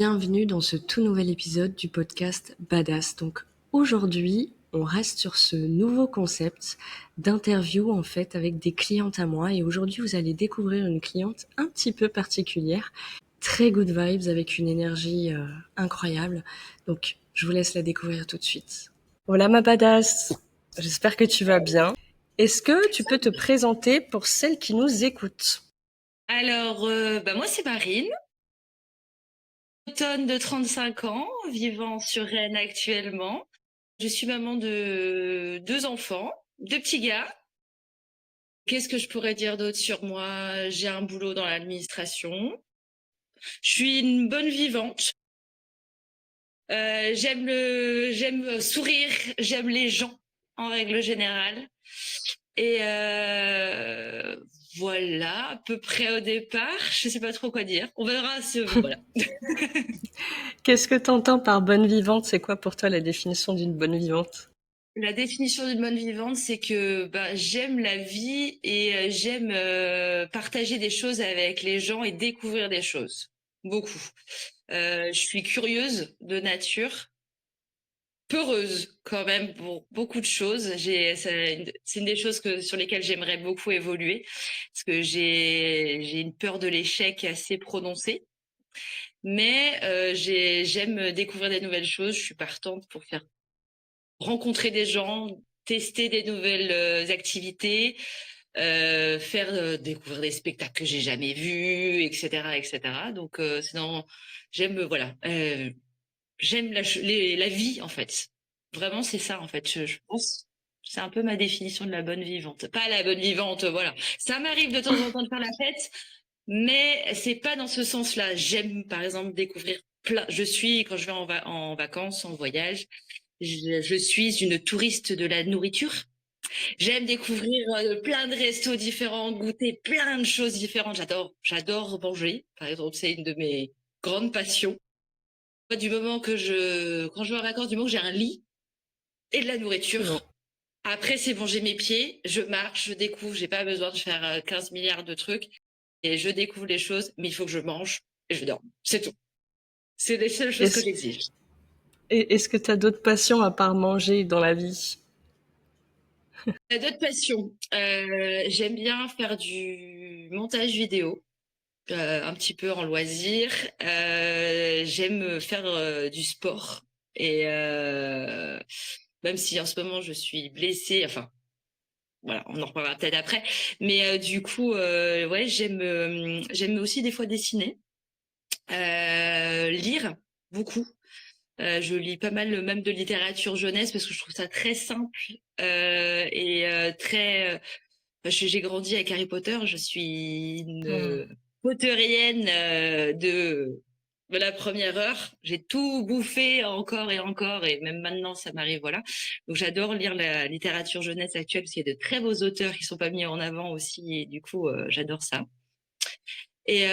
Bienvenue dans ce tout nouvel épisode du podcast Badass. Donc aujourd'hui, on reste sur ce nouveau concept d'interview en fait avec des clientes à moi et aujourd'hui vous allez découvrir une cliente un petit peu particulière, très good vibes avec une énergie incroyable. Donc je vous laisse la découvrir tout de suite. Voilà ma Badass, j'espère que tu vas bien. Est-ce que tu peux te présenter pour celles qui nous écoutent? Alors, moi, c'est Marine, automne de 35 ans, vivant sur Rennes actuellement. Je suis maman de 2 enfants, 2 petits gars. Qu'est-ce que je pourrais dire d'autre sur moi? J'ai un boulot dans l'administration. Je suis une bonne vivante. J'aime sourire, j'aime les gens en règle générale. Et voilà, à peu près au départ. Je sais pas trop quoi dire. On verra. Voilà. Qu'est-ce que tu entends par bonne vivante? C'est quoi pour toi la définition d'une bonne vivante? La définition d'une bonne vivante, c'est que j'aime la vie et j'aime partager des choses avec les gens et découvrir des choses. Beaucoup. Je suis curieuse de nature, peureuse quand même pour beaucoup de choses. C'est une des choses sur lesquelles j'aimerais beaucoup évoluer, parce que j'ai une peur de l'échec assez prononcée. Mais j'aime découvrir des nouvelles choses. Je suis partante pour faire rencontrer des gens, tester des nouvelles activités, faire découvrir des spectacles que j'ai jamais vus, etc., etc. Donc, j'aime, voilà, j'aime la vie en fait. Vraiment, c'est ça en fait. Je pense. C'est un peu ma définition de la bonne vivante. Pas la bonne vivante, voilà. Ça m'arrive de temps en temps de faire la fête, mais c'est pas dans ce sens-là. J'aime, par exemple, découvrir plein. Quand je vais en vacances, en voyage, je suis une touriste de la nourriture. J'aime découvrir plein de restos différents, goûter plein de choses différentes. J'adore manger. Par exemple, c'est une de mes grandes passions. Quand je vais en vacances, du moment que j'ai un lit et de la C'est bon. nourriture, après c'est bon, j'ai mes pieds, je marche, je découvre. J'ai pas besoin de faire 15 milliards de trucs et je découvre les choses. Mais il faut que je mange et je dors. C'est tout. C'est les seules choses que Est-ce, j'exige. est-ce que tu as d'autres passions à part manger dans la vie? D'autres passions. J'aime bien faire du montage vidéo, un petit peu en loisir. J'aime faire du sport. Et même si en ce moment je suis blessée, enfin voilà, on en reparlera peut-être après. Mais du coup, ouais, j'aime aussi des fois dessiner, lire beaucoup. Je lis pas mal même de littérature jeunesse parce que je trouve ça très simple et très j'ai grandi avec Harry Potter. Je suis Hmm. une potterienne de la première heure. J'ai tout bouffé encore et encore, et même maintenant, ça m'arrive, voilà. Donc, j'adore lire la littérature jeunesse actuelle parce qu'il y a de très beaux auteurs qui sont pas mis en avant aussi, et du coup, j'adore ça. Et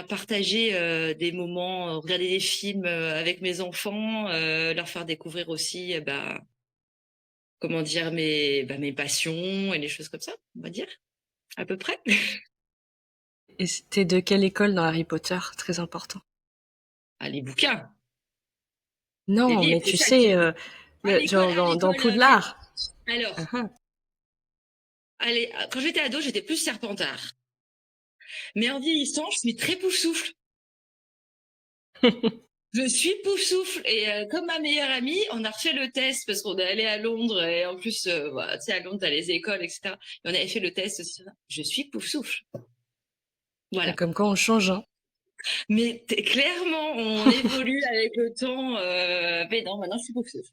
partager des moments, regarder des films avec mes enfants, leur faire découvrir aussi, comment dire, mes passions et les choses comme ça, on va dire, à peu près. Et t'es de quelle école dans Harry Potter? Très important. Ah, les bouquins, les Non, mais livres, c'est tu ça qui sais, est beau. genre À dans l'école, ok. Poudlard. Alors, Ah, ah. allez, quand j'étais ado, j'étais plus Serpentard. Mais en vieillissant, je suis très pouf-souffle. Je suis pouf-souffle. Et comme ma meilleure amie, on a refait le test parce qu'on est allé à Londres. Et en plus, voilà, tu sais, à Londres, t'as les écoles, etc. Et on avait fait le test aussi. Je suis pouf-souffle. Et Voilà. comme quoi on change, hein. Mais clairement, on évolue avec le temps. Mais non, maintenant, je suis pouf-souffle.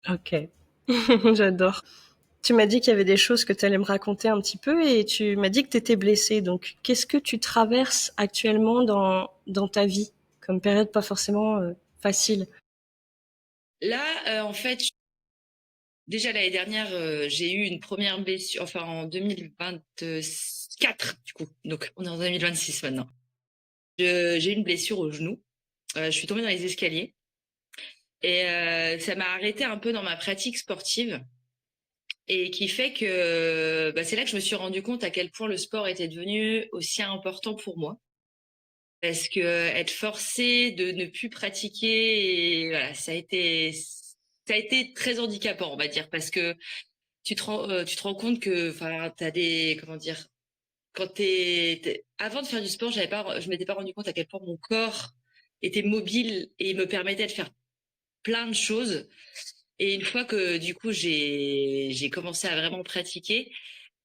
Ok. J'adore. Tu m'as dit qu'il y avait des choses que tu allais me raconter un petit peu et tu m'as dit que tu étais blessée. Donc, qu'est-ce que tu traverses actuellement dans ta vie comme période pas forcément facile? Là, en fait, déjà l'année dernière, j'ai eu une première blessure, enfin en 2024 du coup. Donc on est en 2026 maintenant. J'ai eu une blessure au genou. Je suis tombée dans les escaliers et ça m'a arrêté un peu dans ma pratique sportive et qui fait que c'est là que je me suis rendu compte à quel point le sport était devenu aussi important pour moi. parce que être forcé de ne plus pratiquer, et voilà, ça a été très handicapant, on va dire, parce que tu te rends compte que, enfin, t'as des, comment dire, quand avant de faire du sport, je m'étais pas rendu compte à quel point mon corps était mobile et me permettait de faire plein de choses. Et une fois que du coup j'ai commencé à vraiment pratiquer,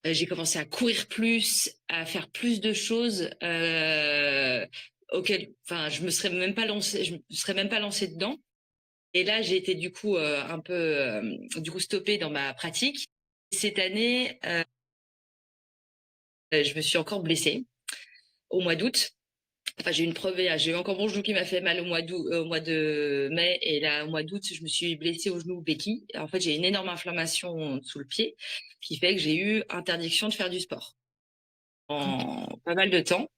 j'ai commencé à courir plus, à faire plus de choses auxquelles, enfin, je me serais même pas lancée dedans. Et là, j'ai été du coup un peu du coup stoppée dans ma pratique. Cette année, je me suis encore blessée au mois d'août. Enfin, j'ai eu une j'ai eu encore mon genou qui m'a fait mal au mois de mai, et là, au mois d'août, je me suis blessée au genou béquille. En fait, j'ai une énorme inflammation sous le pied qui fait que j'ai eu interdiction de faire du sport en pas mal de temps.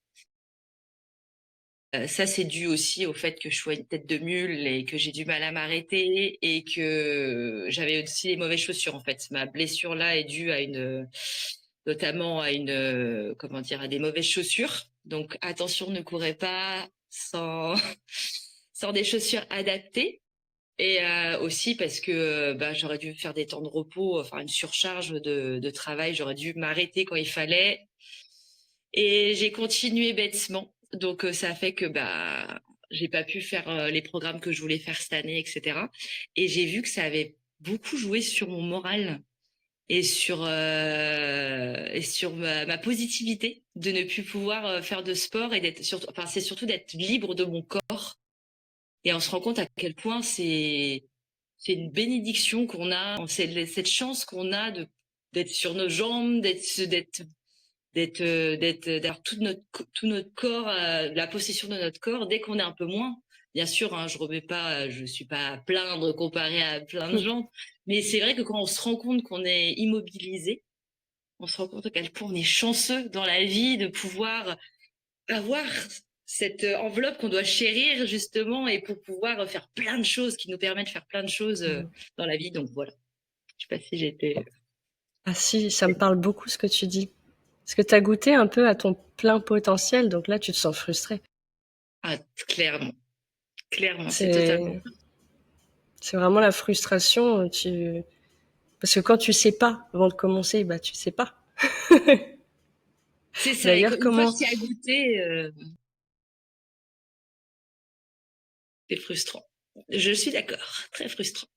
Ça, c'est dû aussi au fait que je sois une tête de mule et que j'ai du mal à m'arrêter et que j'avais aussi les mauvaises chaussures, en fait. Ma blessure là est due à notamment à comment dire, à des mauvaises chaussures. Donc, attention, ne courez pas sans, sans des chaussures adaptées. Et aussi parce que bah, j'aurais dû faire des temps de repos, enfin une surcharge de travail, j'aurais dû m'arrêter quand il fallait. Et j'ai continué bêtement. Donc ça a fait que bah j'ai pas pu faire les programmes que je voulais faire cette année, etc. Et j'ai vu que ça avait beaucoup joué sur mon moral et sur ma positivité de ne plus pouvoir faire de sport et d'être surtout, enfin c'est surtout d'être libre de mon corps. Et on se rend compte à quel point c'est une bénédiction qu'on a, c'est cette chance qu'on a de d'être sur nos jambes, d'avoir tout notre corps, la possession de notre corps dès qu'on est un peu moins. Bien sûr, hein, je suis pas à plaindre comparé à plein de gens, mais c'est vrai que quand on se rend compte qu'on est immobilisé, on se rend compte à quel point on est chanceux dans la vie de pouvoir avoir cette enveloppe qu'on doit chérir justement et pour pouvoir faire plein de choses qui nous permettent de faire plein de choses dans la vie. Donc voilà. Je sais pas si j'étais. Ah si, ça me parle beaucoup ce que tu dis. Parce que tu as goûté un peu à ton plein potentiel, donc là, tu te sens frustré. Ah, clairement, clairement, c'est totalement. C'est, c'est vraiment la frustration. Parce que quand tu sais pas avant de commencer, bah tu sais pas. C'est ça. Et D'ailleurs, une fois que comment tu as goûté, c'est frustrant. Je suis d'accord, très frustrant.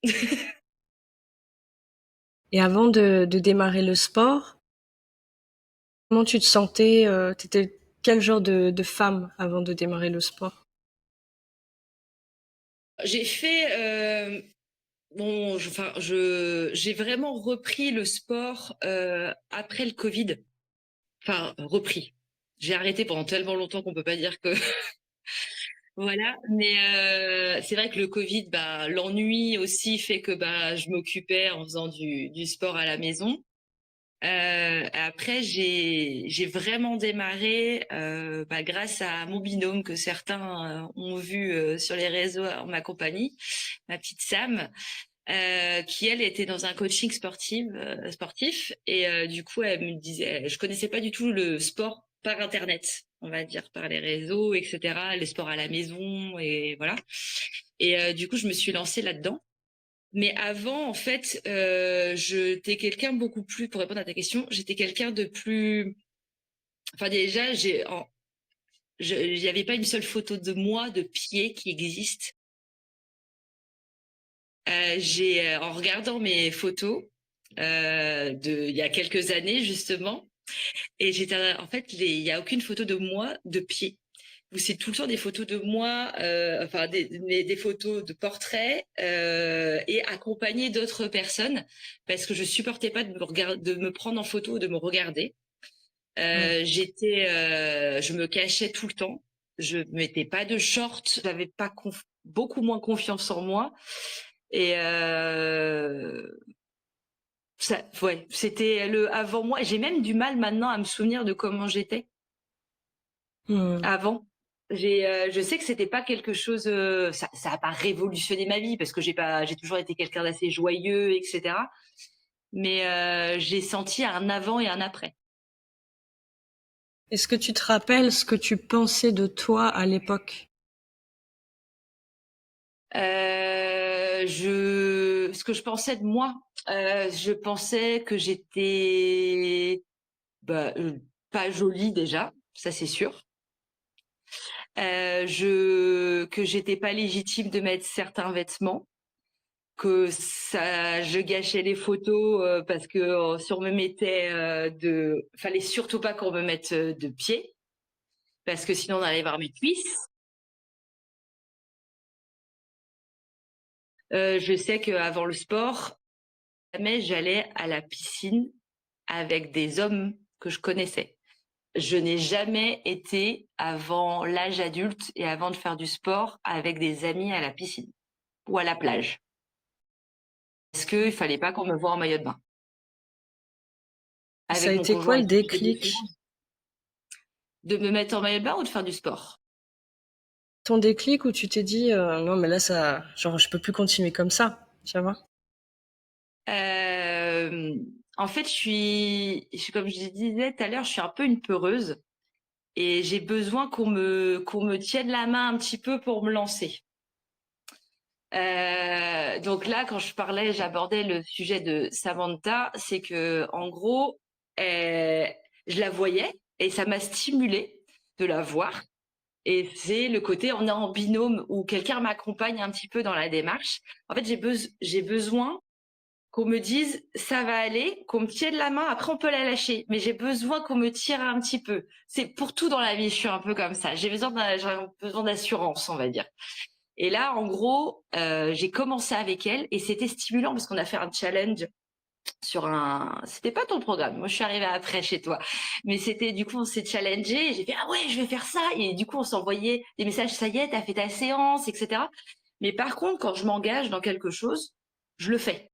et avant de démarrer le sport, comment tu te sentais t'étais quel genre de femme avant de démarrer le sport? J'ai fait bon, j'ai vraiment repris le sport après le Covid. Enfin, repris. J'ai arrêté pendant tellement longtemps qu'on peut pas dire que voilà. Mais c'est vrai que le Covid, bah, l'ennui aussi fait que bah, je m'occupais en faisant du sport à la maison. Après, j'ai vraiment démarré bah, grâce à mon binôme que certains ont vu sur les réseaux en ma compagnie, ma petite Sam, qui elle était dans un coaching sportif et du coup elle me disait, je connaissais pas du tout le sport par internet, on va dire par les réseaux, etc. Les sports à la maison et voilà. Et du coup je me suis lancée là-dedans. Mais avant, en fait, j'étais quelqu'un beaucoup plus, pour répondre à ta question, j'étais quelqu'un de plus. Enfin, déjà, il n'y avait pas une seule photo de moi de pied qui existe. En regardant mes photos il y a quelques années, justement, et en fait, il n'y a aucune photo de moi de pied. Où c'est tout le temps des photos de moi, enfin des photos de portraits et accompagnées d'autres personnes parce que je supportais pas de me prendre en photo ou de me regarder. Mmh. Je me cachais tout le temps. Je mettais pas de shorts. J'avais pas beaucoup moins confiance en moi. Et ouais, c'était le avant moi. J'ai même du mal maintenant à me souvenir de comment j'étais Mmh. avant. Je sais que c'était pas quelque chose, ça a pas révolutionné ma vie parce que j'ai toujours été quelqu'un d'assez joyeux, etc. Mais j'ai senti un avant et un après. Est-ce que tu te rappelles ce que tu pensais de toi à l'époque? Ce que je pensais de moi, je pensais que j'étais bah, pas jolie déjà, ça c'est sûr. Que j'étais pas légitime de mettre certains vêtements, que ça, je gâchais les photos parce que si on me mettait fallait surtout pas qu'on me mette de pied parce que sinon on allait voir mes cuisses. Je sais qu'avant le sport, jamais j'allais à la piscine avec des hommes que je connaissais. Je n'ai jamais été avant l'âge adulte et avant de faire du sport avec des amis à la piscine ou à la plage. Parce qu'il fallait pas qu'on me voie en maillot de bain. Ça a Avec mon été quoi conjoint le avec qui j'étais différente. déclic? De me mettre en maillot de bain ou de faire du sport? Ton déclic où tu t'es dit non mais là ça, genre je peux plus continuer comme ça, tu vois? Euh, En fait, comme je disais tout à l'heure, je suis un peu une peureuse et j'ai besoin qu'on me tienne la main un petit peu pour me lancer. Donc là, quand j'abordais le sujet de Samantha, c'est que en gros, je la voyais et ça m'a stimulée de la voir. Et c'est le côté on est en binôme où quelqu'un m'accompagne un petit peu dans la démarche. En fait, j'ai besoin qu'on me dise ça va aller, qu'on me tienne la main. Après, on peut la lâcher, mais j'ai besoin qu'on me tire un petit peu. C'est pour tout dans la vie, je suis un peu comme ça. J'ai besoin d'assurance, on va dire. Et là, en gros, j'ai commencé avec elle et c'était stimulant parce qu'on a fait un challenge sur un. C'était pas ton programme. Moi, je suis arrivée après chez toi, mais c'était du coup on s'est challengé. Et j'ai fait ah ouais, je vais faire ça. Et du coup, on s'envoyait des messages. Ça y est, t'as fait ta séance, etc. Mais par contre, quand je m'engage dans quelque chose, je le fais.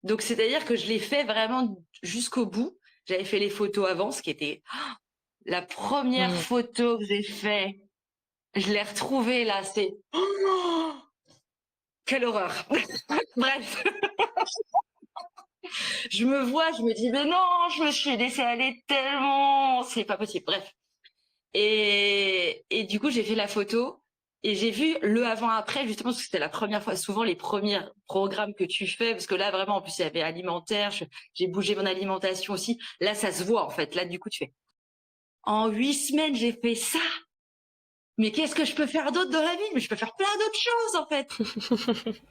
Donc c'est-à-dire que je l'ai fait vraiment jusqu'au bout. J'avais fait les photos avant, ce qui était la première Mmh. photo que j'ai fait. Je l'ai retrouvée là. C'est quelle horreur. Bref, je me vois, je me dis mais non, je me suis laissée aller tellement, c'est pas possible. Bref. Et du coup, j'ai fait la photo et j'ai vu le avant-après, justement, parce que c'était la première fois, souvent les premiers programmes que tu fais, parce que là, vraiment, en plus, il y avait alimentaire, j'ai bougé mon alimentation aussi. Là, ça se voit, en fait. Là, du coup, tu fais, en 8 semaines, j'ai fait ça. Mais qu'est-ce que je peux faire d'autre dans la vie? Mais je peux faire plein d'autres choses, en fait.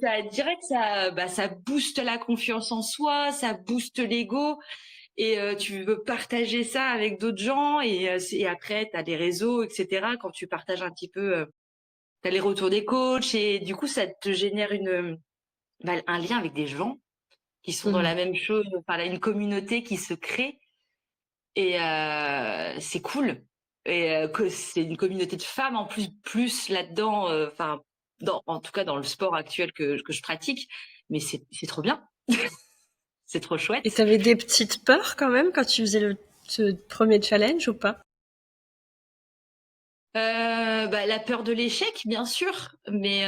Ça, direct, ça booste la confiance en soi, ça booste l'ego. Et tu veux partager ça avec d'autres gens et après tu as les réseaux, etc. Quand tu partages un petit peu, tu as les retours des coachs et du coup ça te génère un lien avec des gens qui sont dans Mmh. la même chose, enfin là, une communauté qui se crée et c'est cool. Et que c'est une communauté de femmes en plus là-dedans, enfin en tout cas dans le sport actuel que je pratique, mais c'est trop bien, c'est trop Et chouette. t'avais des petites peurs quand même quand tu faisais ce premier challenge ou pas? Bah, la peur de l'échec, bien sûr, mais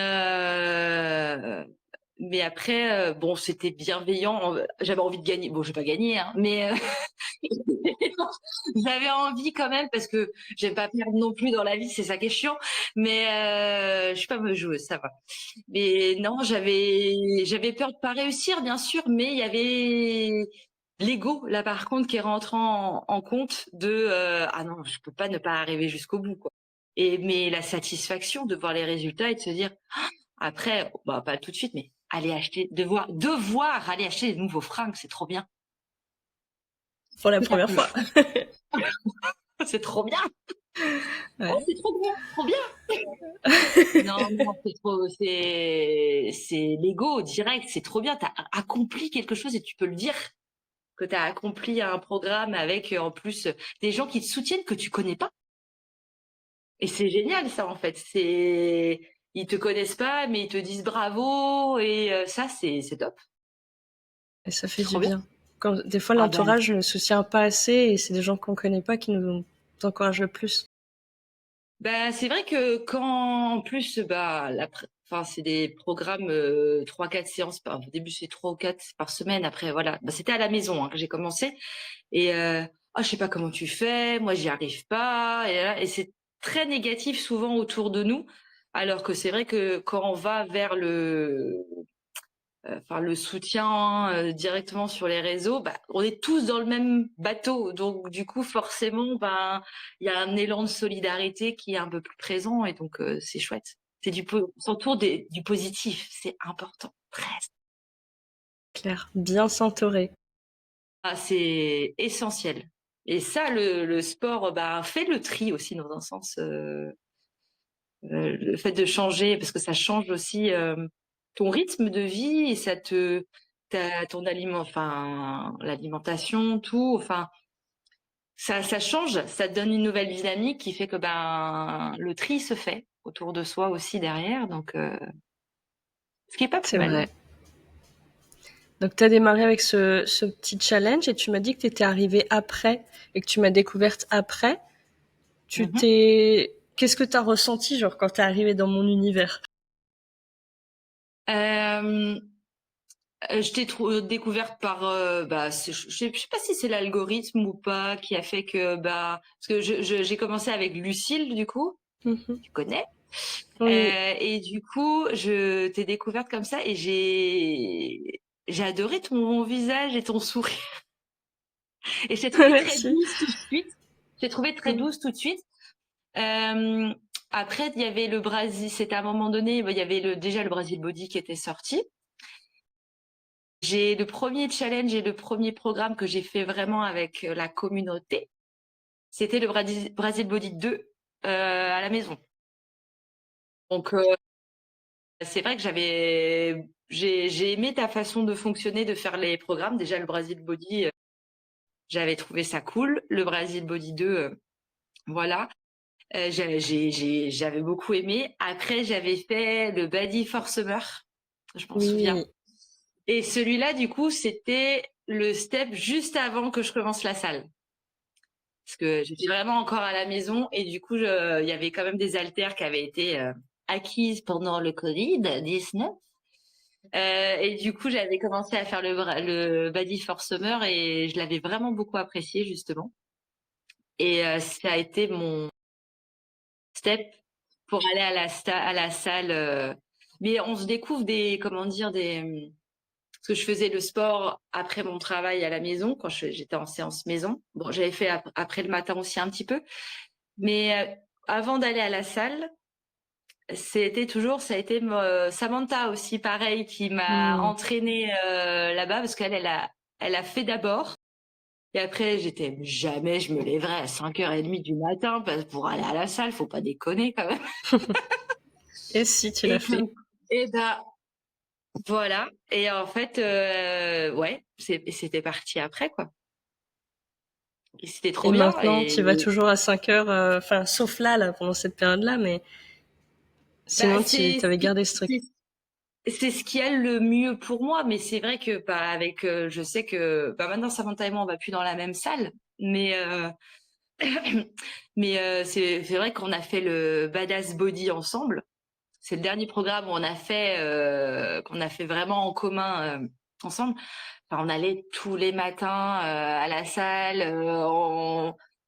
après, bon, c'était bienveillant. J'avais envie de gagner. Bon, j'ai pas gagné, hein, mais j'avais envie quand même parce que j'aime pas perdre non plus dans la vie, c'est ça qui est chiant. Mais je suis pas mauvaise joueuse, ça va. Mais non, j'avais peur de pas réussir, bien sûr, mais il y avait l'ego là par contre qui est rentrant en compte de ah non, je peux pas ne pas arriver jusqu'au bout quoi. Et mais la satisfaction de voir les résultats et de se dire après bah pas tout de suite mais aller acheter devoir aller acheter des nouveaux fringues, c'est trop bien. Pour la Que ça première coûte. fois. C'est trop bien. Oh, Ouais. c'est trop bien, trop bien. Non, non, c'est l'ego direct, c'est trop bien. Tu as accompli quelque chose et tu peux le dire que tu as accompli un programme avec en plus des gens qui te soutiennent que tu connais pas. Et c'est génial ça en fait. Ils te connaissent pas mais ils te disent bravo et ça c'est top. Et ça C'est fait du trop bien. bien. Quand, des fois, Ah ben l'entourage ne soutient pas assez et c'est des gens qu'on connaît pas qui nous encouragent le plus. bah, c'est vrai que quand en plus bah enfin c'est des programmes 3-4 séances au début c'est 3 ou 4 par semaine après voilà bah, c'était à la maison hein, que j'ai commencé et je sais pas comment tu fais, moi j'y arrive pas, et c'est très négatif souvent autour de nous, alors que c'est vrai que quand on va vers le soutien directement sur les réseaux, bah, on est tous dans le même bateau, donc du coup forcément, ben il y a un élan de solidarité qui est un peu plus présent, et donc c'est chouette. On s'entoure du positif, c'est important, très. Claire, bien s'entourer. Ah, c'est essentiel. Et ça, le sport, bah, fait le tri aussi dans un sens. Le fait de changer, parce que ça change aussi ton rythme de vie, et ton aliment, enfin l'alimentation, tout. Enfin, ça change, ça te donne une nouvelle dynamique qui fait que ben le tri se fait autour de soi aussi derrière. Donc, ce qui est pas plus C'est mal. vrai. Donc, tu as démarré avec ce petit challenge et tu m'as dit que tu étais arrivée après et que tu m'as découverte après. Mhm. Qu'est-ce que tu as ressenti, genre, quand tu es arrivée dans mon univers? Euh, je t'ai découverte par, bah, je sais pas si c'est l'algorithme ou pas qui a fait que, bah, parce que j'ai commencé avec Lucille, du coup, Mhm. tu connais, Oui, et du coup, je t'ai découverte comme ça, et j'ai adoré ton visage et ton sourire, et je t'ai trouvé très merci. douce tout de suite. J'ai trouvé très Mhm. douce tout de suite. Euh, Après, il y avait le Brésil, c'était à un moment donné, bah, il y avait déjà le Brésil Body qui était sorti. J'ai le premier challenge et le premier programme que j'ai fait vraiment avec la communauté. C'était le Brazil Body 2 à la maison. Donc, c'est vrai que j'ai aimé ta façon de fonctionner, de faire les programmes. Déjà, le Brazil Body, j'avais trouvé ça cool. Le Brazil Body 2, voilà. J'avais beaucoup aimé. Après, j'avais fait le Body for Summer. Je m'en souviens. Oui, Et celui-là, du coup, c'était le step juste avant que je commence la salle. Parce que j'étais vraiment encore à la maison, et du coup, il y avait quand même des haltères qui avaient été acquises pendant le Covid-19. Et du coup, j'avais commencé à faire le Body for Summer, et je l'avais vraiment beaucoup apprécié, justement. Et ça a été mon step pour aller à la salle. Mais on se découvre comment dire, parce que je faisais le sport après mon travail à la maison, quand j'étais en séance maison. Bon, j'avais fait après le matin aussi un petit peu. Mais avant d'aller à la salle, ça a été Samantha aussi, pareil, qui m'a mm. entraînée là-bas, parce elle a fait d'abord. Et après, jamais je me lèverais à 5h30 du matin pour aller à la salle, faut pas déconner quand même. Et si tu l'as Et fait. et ben voilà. Et en fait, ouais, c'était parti après, quoi. Et c'était Et trop bien. maintenant, tu vas toujours à 5 heures, enfin, sauf là, pendant cette période-là, mais Bah, sinon, tu avais gardé ce truc. c'est ce qui est le mieux pour moi, mais c'est vrai que bah, je sais que bah, maintenant Samantha et moi on va plus dans la même salle, mais c'est vrai qu'on a fait le Badass Body ensemble. C'est le dernier programme où qu'on a fait vraiment en commun ensemble. Enfin, on allait tous les matins à la salle.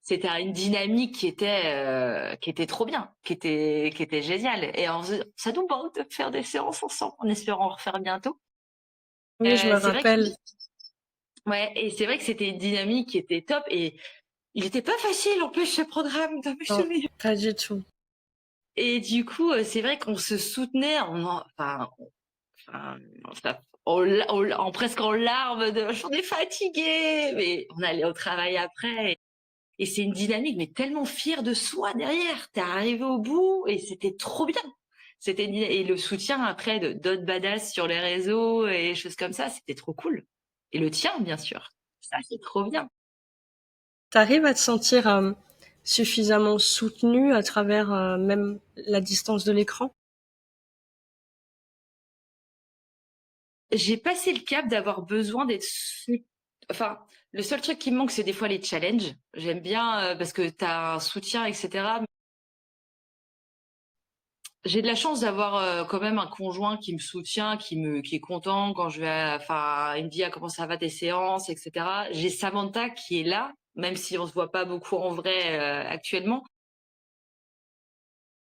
C'était une dynamique qui était trop bien, qui était géniale. Et ça nous manque de faire des séances ensemble, en espérant en refaire bientôt. Oui, je me C'est vrai que rappelle. ouais, et c'est vrai que c'était une dynamique qui était top, et il était pas facile en plus ce programme, de me Non, souvenir. pas du tout. Et du coup, c'est vrai qu'on se soutenait, enfin, presque en larmes de j'en ai fatigué, mais on allait au travail après. Et c'est une dynamique, mais tellement fière de soi derrière. T'es arrivé au bout et c'était trop bien. Et le soutien après de d'autres badass sur les réseaux et choses comme ça, c'était trop cool. Et le tien, bien sûr. Ça, c'est trop bien. T'arrives à te sentir suffisamment soutenu à travers même la distance de l'écran? J'ai passé le cap d'avoir besoin enfin, le seul truc qui me manque, c'est des fois les challenges. J'aime bien parce que t'as un soutien, etc. J'ai de la chance d'avoir quand même un conjoint qui me soutient, qui est content quand enfin, il me dit ah, comment ça va tes séances, etc. J'ai Samantha qui est là même si on se voit pas beaucoup en vrai actuellement.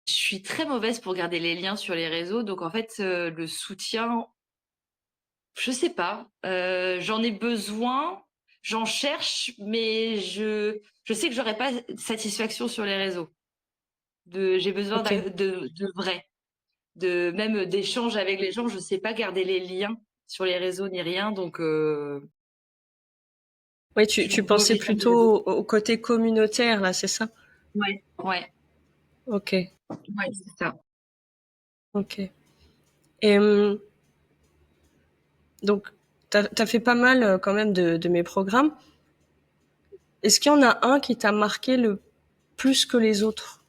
Je suis très mauvaise pour garder les liens sur les réseaux, donc en fait, le soutien, je sais pas, j'en ai besoin, j'en cherche, mais je sais que j'aurai pas de satisfaction sur les réseaux. J'ai besoin Ok. de vrai, de même d'échanges avec les gens. Je sais pas garder les liens sur les réseaux ni rien, donc Oui, je tu suis pensais mauvais sur les réseaux. plutôt au côté communautaire, là, c'est ça? Ouais, ouais, Ok, ouais, c'est ça. ok. Et donc, t'as fait pas mal quand même de mes programmes. Est-ce qu'il y en a un qui t'a marqué le plus que les autres?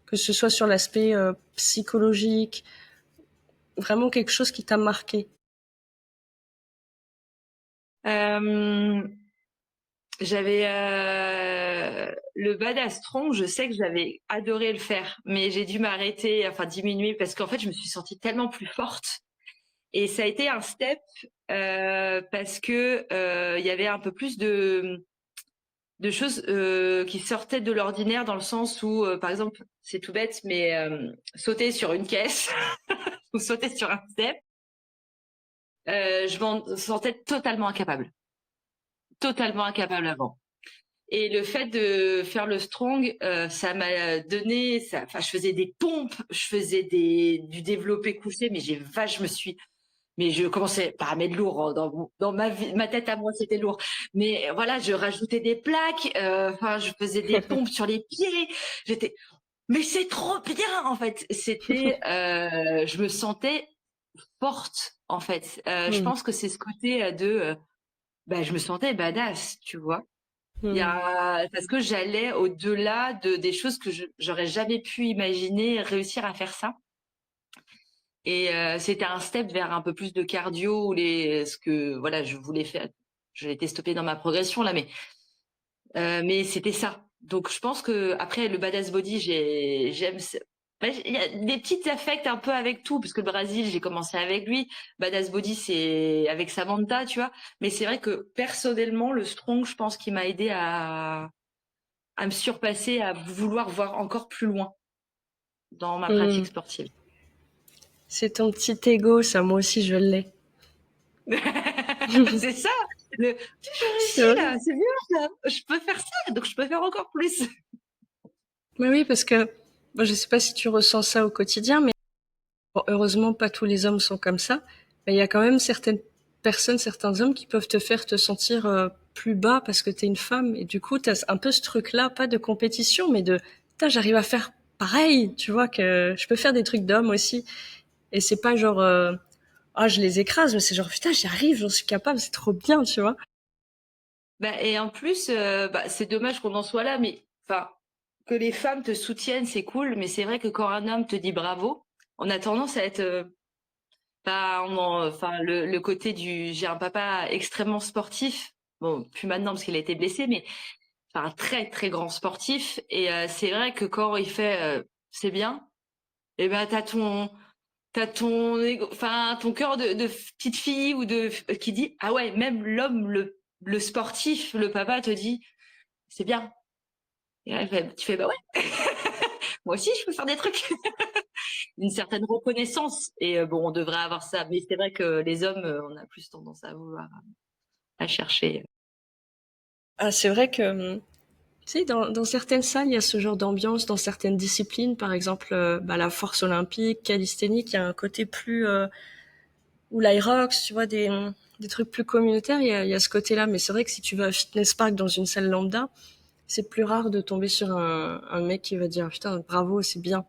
Que ce soit sur l'aspect psychologique, vraiment quelque chose qui t'a marqué? Euh, J'avais le badass strong, je sais que j'avais adoré le faire, mais j'ai dû m'arrêter, enfin diminuer parce qu'en fait je me suis sentie tellement plus forte et ça a été un step parce que il y avait un peu plus de choses qui sortaient de l'ordinaire dans le sens où par exemple c'est tout bête mais sauter sur une caisse ou sauter sur un step, je m'en sentais totalement incapable avant. Et le fait de faire le strong, ça m'a donné, ça, enfin, je faisais des pompes, je faisais du développé couché, mais je me suis, mais je commençais pas à mettre lourd hein, dans ma tête à moi, c'était lourd. Mais voilà, je rajoutais des plaques, enfin, je faisais des pompes sur les pieds. J'étais, mais c'est trop bien en fait. Je me sentais forte en fait. Je Hmm, pense que c'est ce côté bah, je me sentais badass, tu vois. hmm, Parce que j'allais au-delà des choses que j'aurais jamais pu imaginer réussir à faire ça. Et c'était un step vers un peu plus de cardio ou ce que voilà je voulais faire. Je l'ai été stoppée dans ma progression là, mais c'était ça. Donc je pense que après le badass body, j'aime. Ouais, il y a des petites affects un peu avec tout, parce que le Brésil, j'ai commencé avec lui. Badass Body, c'est avec Samantha, tu vois. Mais c'est vrai que personnellement, le strong, je pense qu'il m'a aidé à me surpasser, à vouloir voir encore plus loin dans ma pratique hmm. sportive. C'est ton petit ego, ça, moi aussi je l'ai. C'est ça. J'ai C'est réussi vrai. là, c'est bien ça. Je peux faire ça, donc je peux faire encore plus. Mais oui, parce que bon, je sais pas si tu ressens ça au quotidien, mais bon, heureusement pas tous les hommes sont comme ça. Mais il y a quand même certaines personnes, certains hommes qui peuvent te faire te sentir plus bas parce que t'es une femme et du coup t'as un peu ce truc-là, pas de compétition, mais de putain j'arrive à faire pareil, tu vois que je peux faire des trucs d'homme aussi et c'est pas genre ah je les écrase, mais c'est genre putain j'y arrive, j'en suis capable, c'est trop bien, tu vois. Bah, et en plus, bah, c'est dommage qu'on en soit là, mais enfin, que les femmes te soutiennent, c'est cool, mais c'est vrai que quand un homme te dit bravo, on a tendance à être pas, enfin, le côté j'ai un papa extrêmement sportif. Bon, plus maintenant parce qu'il a été blessé, mais enfin, un très très grand sportif. Et c'est vrai que quand il fait c'est bien, et ben t'as enfin ton cœur de petite fille ou qui dit ah ouais, même l'homme, le sportif, le papa te dit c'est bien. Et là, tu fais bah ouais, moi aussi je peux faire des trucs. Une certaine reconnaissance. Et bon, on devrait avoir ça, mais c'est vrai que les hommes, on a plus tendance à vouloir à chercher. Ah c'est vrai que tu sais, dans certaines salles, il y a ce genre d'ambiance, dans certaines disciplines, par exemple bah, la force olympique, calisthénique, il y a un côté plus ou l'Irox, tu vois, des trucs plus communautaires, il y a ce côté-là. Mais c'est vrai que si tu vas à Fitness Park dans une salle lambda, c'est plus rare de tomber sur un mec qui va dire putain, bravo, c'est bien.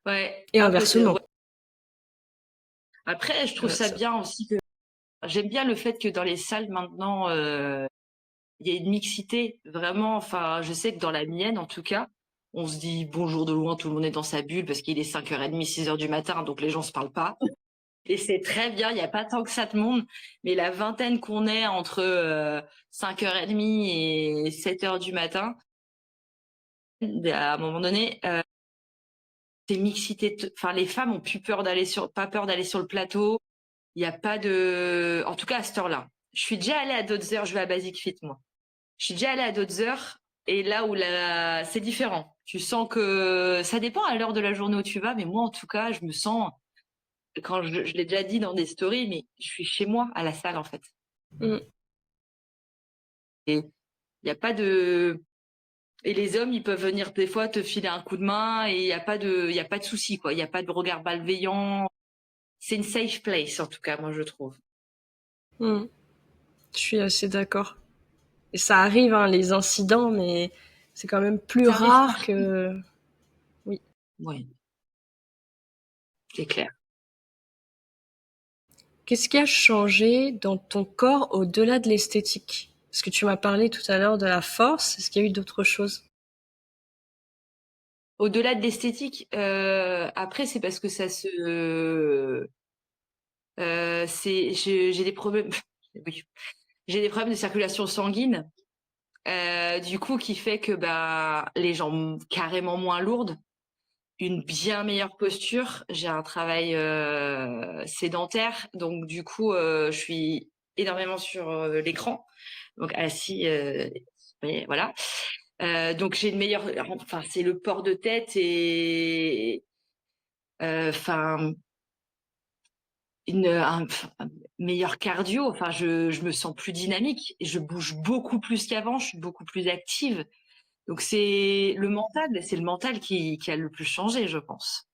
Ouais, Et ah, peut-être. Ouais. inversement. Après, je trouve ça Inversement. bien aussi que j'aime bien le fait que dans les salles maintenant, il y a une mixité vraiment. Enfin, je sais que dans la mienne, en tout cas, on se dit bonjour de loin, tout le monde est dans sa bulle parce qu'il est 5h30, 6h du matin, donc les gens se parlent pas. Et c'est très bien, il n'y a pas tant que ça de monde, mais la vingtaine qu'on est entre 5h30 et 7h du matin, à un moment donné, c'est mixité. Enfin, les femmes ont plus peur pas peur d'aller sur le plateau. Il n'y a pas de, en tout cas à cette heure-là. Je suis déjà allée à d'autres heures, je vais à Basic Fit, moi. Je suis déjà allée à d'autres heures et là où c'est différent. Tu sens que ça dépend à l'heure de la journée où tu vas, mais moi en tout cas, je me sens, quand je l'ai déjà dit dans des stories, mais je suis chez moi à la salle en fait. Mm. Et il n'y a pas de. Et les hommes, ils peuvent venir des fois te filer un coup de main et il y a pas de souci quoi. Il n'y a pas de regard malveillant. C'est une safe place en tout cas, moi je trouve. Mm. Je suis assez d'accord. Et ça arrive, hein, les incidents, mais c'est quand même plus Ça arrive pas. rare que... Oui. Oui, c'est clair. Qu'est-ce qui a changé dans ton corps au-delà de l'esthétique? Parce que tu m'as parlé tout à l'heure de la force. Est-ce qu'il y a eu d'autres choses? Au-delà de l'esthétique, après c'est parce que ça se, j'ai des problèmes. Oui, j'ai des problèmes de circulation sanguine, du coup qui fait que bah les jambes carrément moins lourdes, une bien meilleure posture. J'ai un travail sédentaire, donc du coup je suis énormément sur l'écran, donc assis, et voilà. Donc j'ai une meilleure, enfin c'est le port de tête et enfin un meilleur cardio. Enfin, je me sens plus dynamique, et je bouge beaucoup plus qu'avant, je suis beaucoup plus active. Donc c'est le mental qui a le plus changé, je pense.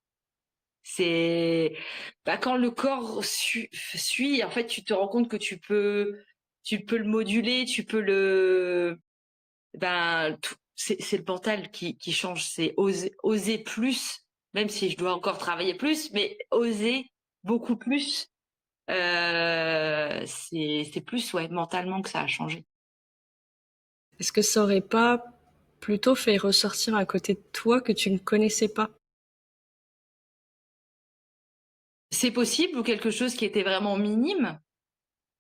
C'est bah, quand le corps suit, en fait, tu te rends compte que tu peux le moduler, tu peux le ben c'est le mental qui change, c'est oser plus, même si je dois encore travailler plus, mais oser beaucoup plus. C'est plus ouais mentalement que ça a changé. Est-ce que ça aurait pas plutôt fait ressortir un côté de toi que tu ne connaissais pas? C'est possible, ou quelque chose qui était vraiment minime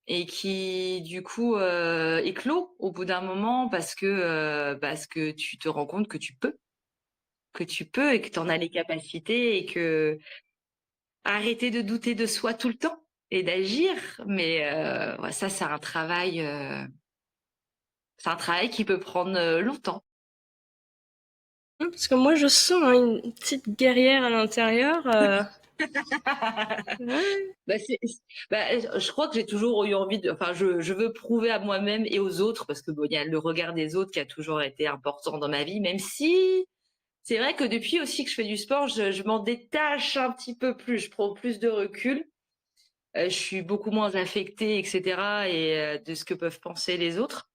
et qui du coup éclot au bout d'un moment parce que tu te rends compte que tu peux et que tu en as les capacités et que arrêter de douter de soi tout le temps et d'agir. Mais ouais, ça c'est un travail qui peut prendre longtemps. Parce que moi, je sens, hein, une petite guerrière à l'intérieur. Ouais. Bah, je crois que j'ai toujours eu envie de, enfin, je veux prouver à moi-même et aux autres, parce que bon, il y a le regard des autres qui a toujours été important dans ma vie, même si c'est vrai que depuis aussi que je fais du sport, je m'en détache un petit peu plus, je prends plus de recul, je suis beaucoup moins affectée, etc. et de ce que peuvent penser les autres,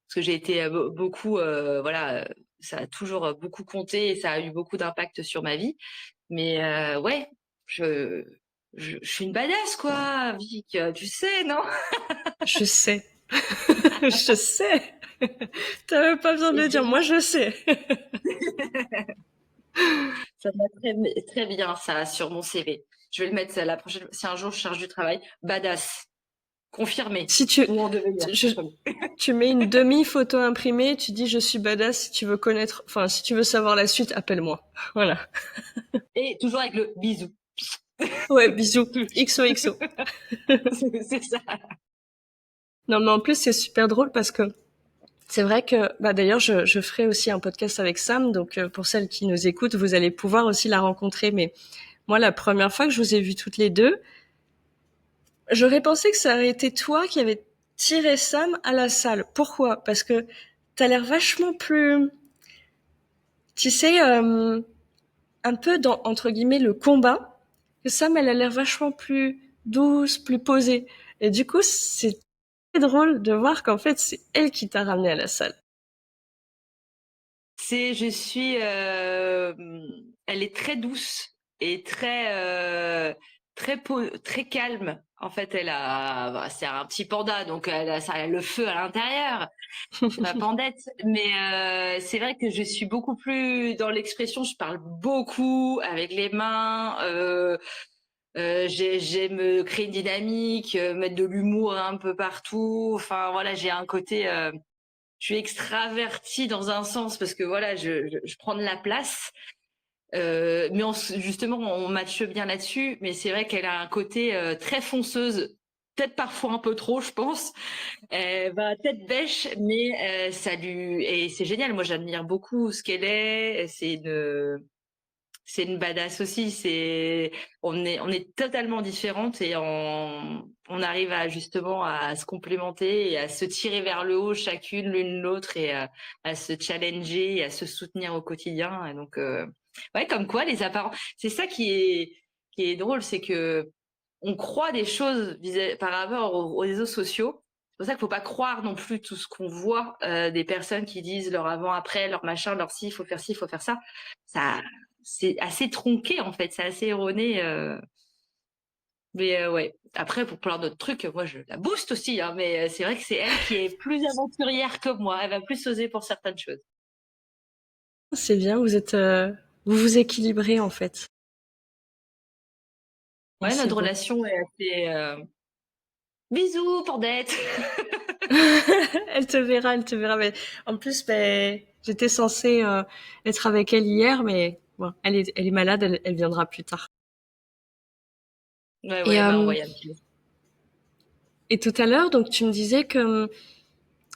parce que j'ai été beaucoup, voilà, ça a toujours beaucoup compté et ça a eu beaucoup d'impact sur ma vie. Mais ouais, je, je suis une badass, quoi, Vic, tu sais, non? Je sais. Je sais. T'as même pas besoin de Et le dire. Moi, je sais. ça me va très, très bien, ça, sur mon CV. Je vais le mettre ça, la prochaine, si un jour je cherche du travail, badass, confirmé, Si tu, ou en devenir. je, tu mets une demi-photo imprimée, tu dis je suis badass, si tu veux connaître, enfin, si tu veux savoir la suite, appelle-moi. Voilà. Et toujours avec le bisou. Ouais, bisous. XOXO. C'est ça. Non, mais en plus, c'est super drôle parce que c'est vrai que, bah d'ailleurs, je ferai aussi un podcast avec Sam, donc pour celles qui nous écoutent, vous allez pouvoir aussi la rencontrer. Mais moi, la première fois que je vous ai vues toutes les deux, j'aurais pensé que ça aurait été toi qui avais tiré Sam à la salle. Pourquoi? Parce que t'as l'air vachement plus, tu sais, un peu dans, entre guillemets, le combat, que Sam, elle a l'air vachement plus douce, plus posée. Et du coup, c'est très drôle de voir qu'en fait, c'est elle qui t'a ramené à la salle. Je suis, elle est très douce et très calme. En fait, bah, c'est un petit panda, donc ça a le feu à l'intérieur. C'est ma pandette. Mais c'est vrai que je suis beaucoup plus dans l'expression. Je parle beaucoup avec les mains. J'aime créer une dynamique, mettre de l'humour un peu partout. Enfin voilà, j'ai un côté. Je suis extravertie dans un sens parce que voilà, je prends de la place. Justement, on matche bien là-dessus. Mais c'est vrai qu'elle a un côté très fonceuse. peut-être parfois un peu trop, je pense. Tête bêche, mais et c'est génial. Moi, j'admire beaucoup ce qu'elle est. C'est une badass aussi. On est totalement différentes et on arrive à justement à se complémenter et à se tirer vers le haut chacune l'une l'autre et à se challenger et à se soutenir au quotidien. Et donc, ouais, comme quoi les apparences. C'est ça qui est drôle, c'est que on croit des choses par rapport aux réseaux sociaux. C'est pour ça qu'il faut pas croire non plus tout ce qu'on voit des personnes qui disent leur avant-après, leur machin, leur ci, il faut faire ça. Ça, c'est assez tronqué en fait, c'est assez erroné. Mais ouais. Après, pour plein d'autres trucs, moi je la booste aussi, hein, mais c'est vrai que c'est elle qui est plus aventurière que moi. Elle va plus oser pour certaines choses. C'est bien, vous vous équilibrez en fait. Et Ouais, c'est notre beau. relation est assez. Bisous, Pandette. Elle te verra. Mais en plus, ben, j'étais censée être avec elle hier, mais bon, elle est malade, elle viendra plus tard. Ouais, Et, ouais, bah euh, envoyé un petit. et tout à l'heure, donc tu me disais que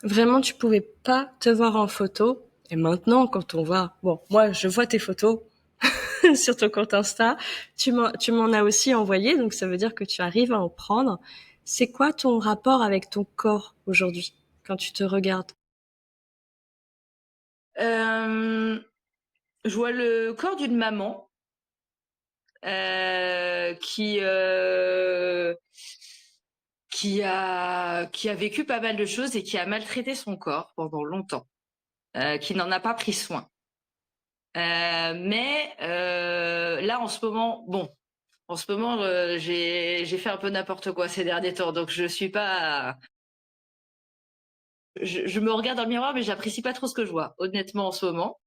vraiment tu pouvais pas te voir en photo. Et maintenant, quand on voit, bon, moi je vois tes photos sur ton compte Insta, tu m'en as aussi envoyé, donc ça veut dire que tu arrives à en prendre. C'est quoi ton rapport avec ton corps aujourd'hui, quand tu te regardes? Euh, je vois le corps d'une maman qui a vécu pas mal de choses et qui a maltraité son corps pendant longtemps, qui n'en a pas pris soin. Mais là, en ce moment, j'ai fait un peu n'importe quoi ces derniers temps, donc je suis pas. Je me regarde dans le miroir, mais j'apprécie pas trop ce que je vois, honnêtement, en ce moment.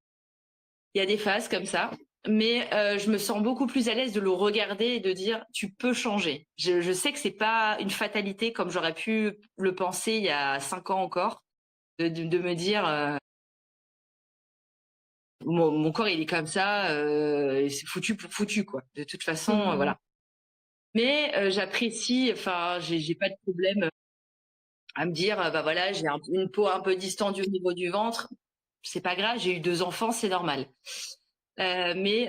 Il y a des phases comme ça, mais je me sens beaucoup plus à l'aise de le regarder et de dire tu peux changer. Je sais que c'est pas une fatalité comme j'aurais pu le penser il y a 5 ans encore, de me dire mon corps il est comme ça, et c'est foutu pour foutu quoi. De toute façon, Mhm. voilà. Mais j'apprécie, enfin j'ai pas de problème à me dire bah voilà j'ai une peau un peu distendue au niveau du ventre, c'est pas grave, j'ai eu 2 enfants, c'est normal. Mais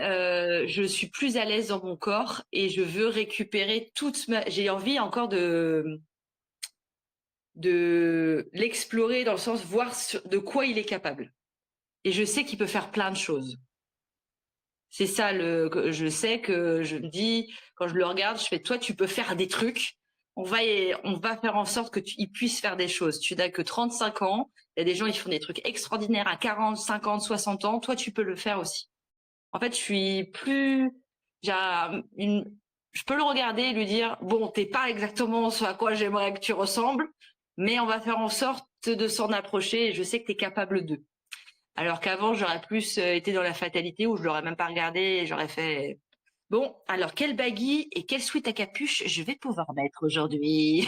je suis plus à l'aise dans mon corps et je veux récupérer toute ma. J'ai envie encore de l'explorer dans le sens voir de quoi il est capable. Et je sais qu'il peut faire plein de choses. C'est ça que je sais que je me dis quand je le regarde, je fais toi tu peux faire des trucs. On va faire en sorte que il puisse faire des choses. Tu n'as que 35 ans. Il y a des gens ils font des trucs extraordinaires à 40, 50, 60 ans. Toi tu peux le faire aussi. En fait, je suis plus. J'ai je peux le regarder et lui dire bon, t'es pas exactement ce à quoi j'aimerais que tu ressembles, mais on va faire en sorte de s'en approcher et je sais que t'es capable d'eux. Alors qu'avant, j'aurais plus été dans la fatalité où je l'aurais même pas regardé et j'aurais fait bon, alors quel baggy et quel sweat à capuche je vais pouvoir mettre aujourd'hui.